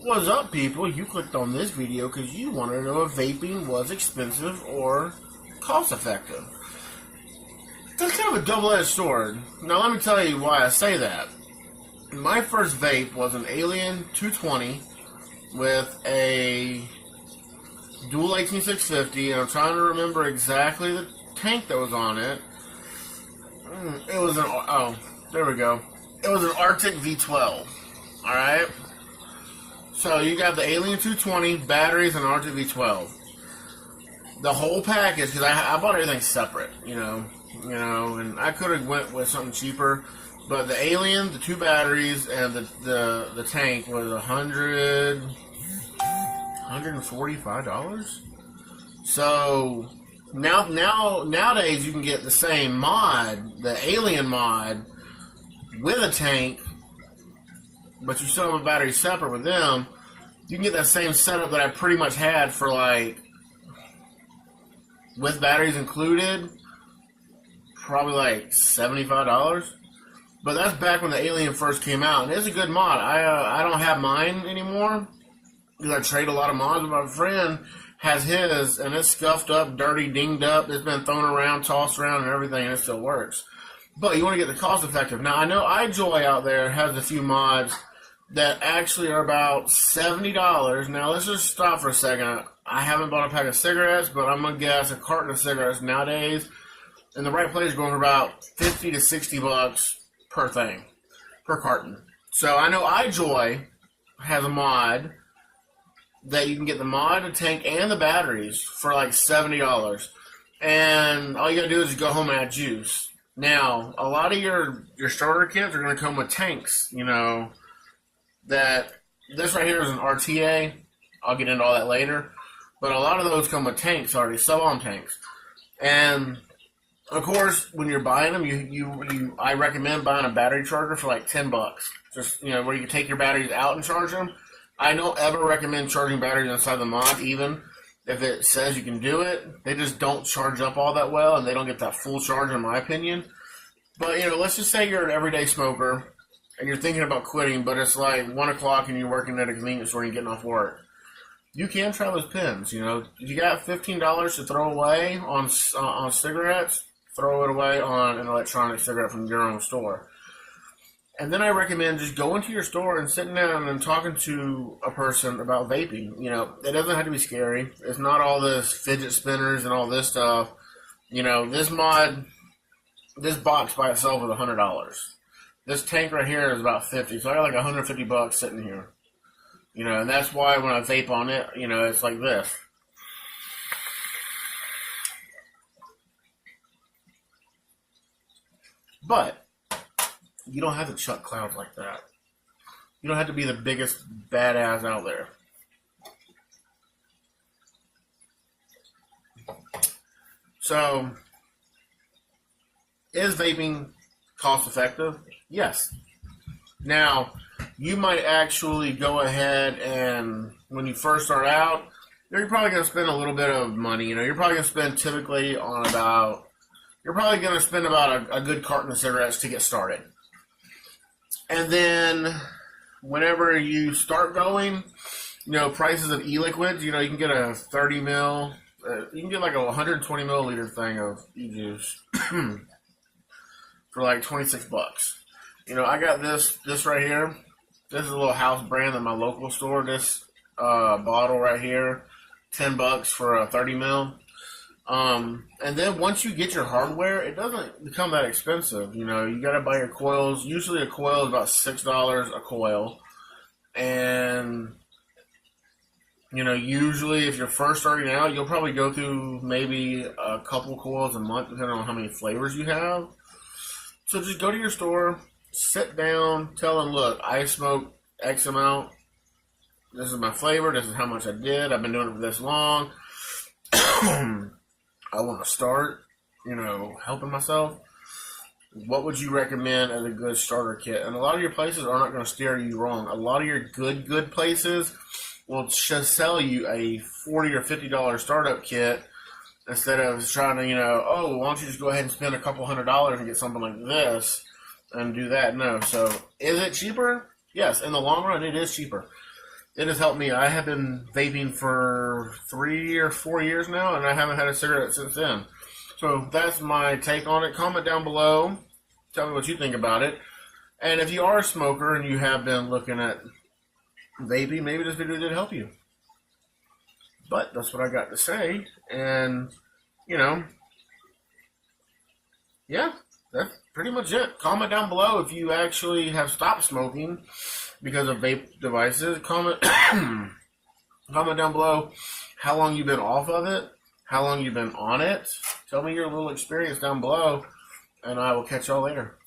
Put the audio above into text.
What's up, people? You clicked on this video because you wanted to know if vaping was expensive or cost-effective. That's kind of a double-edged sword. Now, let me tell you why I say that. My first vape was an Alien 220 with a dual 18650, and I'm trying to remember exactly the tank that was on it. It was an, oh, there we go. It was an Arctic V12, alright? So you got the Alien 220, batteries, and Arctic V12. The whole package, because I bought everything separate, you know, and I could have went with something cheaper, but the Alien, the 2 batteries, and the tank was $145. So nowadays you can get the same mod, the Alien mod, with a tank, but you still have a battery separate with them. You can get that same setup that I pretty much had for, like, with batteries included, probably like $75. But that's back when the Alien first came out, and it's a good mod. I don't have mine anymore because I trade a lot of mods. But my friend has his, and it's scuffed up, dirty, dinged up. It's been thrown around, tossed around, and everything, and it still works. But you want to get the cost effective. Now, I know iJoy out there has a few mods that actually are about $70. Now, let's just stop for a second. I haven't bought a pack of cigarettes, but I'm going to guess a carton of cigarettes nowadays in the right place is going for about 50 to 60 bucks per thing, per carton. So I know iJoy has a mod that you can get the mod, the tank, and the batteries for like $70. And all you got to do is go home and add juice. Now, a lot of your starter kits are going to come with tanks, you know, that this right here is an RTA. I'll get into all that later. But a lot of those come with tanks already, sub-on tanks. And, of course, when you're buying them, I recommend buying a battery charger for like $10. Just, you know, where you can take your batteries out and charge them. I don't ever recommend charging batteries inside the mod, even if it says you can do it. They just don't charge up all that well, and they don't get that full charge, in my opinion. But, you know, let's just say you're an everyday smoker, and you're thinking about quitting, but it's like 1 o'clock and you're working at a convenience store and you're getting off work. You can try those pens, you know. You got $15 to throw away on cigarettes, throw it away on an electronic cigarette from your own store. And then I recommend just going to your store and sitting down and talking to a person about vaping. You know, it doesn't have to be scary. It's not all this fidget spinners and all this stuff. You know, this mod, this box by itself is $100. This tank right here is about $50. So I got like $150 sitting here. You know, and that's why when I vape on it, you know, it's like this. But you don't have to chuck clouds like that. You don't have to be the biggest badass out there. So, is vaping cost effective? Yes. Now, you might actually go ahead and, when you first start out, you're probably going to spend a little bit of money. You know, you're probably going to spend typically on about, you're probably going to spend about a good carton of cigarettes to get started. And then, whenever you start going, you know, prices of e-liquids, you know, you can get a 30 mil, you can get like a 120 milliliter thing of e-juice for like $26. You know, I got this right here. This is a little house brand at my local store. This bottle right here, $10 for a 30 mil. And then once you get your hardware, it doesn't become that expensive. You know, you got to buy your coils. Usually a coil is about $6 a coil. And, you know, usually if you're first starting out, you'll probably go through maybe a couple coils a month, depending on how many flavors you have. So just go to your store, sit down, tell them, look, I smoke X amount. This is my flavor. This is how much I did. I've been doing it for this long. I want to start, you know, helping myself. What would you recommend as a good starter kit? And a lot of your places are not going to steer you wrong. A lot of your good places will just sell you a $40 or $50 startup kit instead of trying to, you know, oh, why don't you just go ahead and spend a couple $100 and get something like this and do that. No. So is it cheaper? Yes. In the long run, it is cheaper. it has helped me. I have been vaping for 3 or 4 years now, and I haven't had a cigarette since then. So that's my take on it. Comment down below. Tell me what you think about it. And if you are a smoker and you have been looking at vaping, maybe this video did help you. But that's what I got to say. And, you know, yeah, that's pretty much it. Comment down below if you actually have stopped smoking because of vape devices. Comment down below how long you've been off of it, how long you've been on it. Tell me your little experience down below, and I will catch y'all later.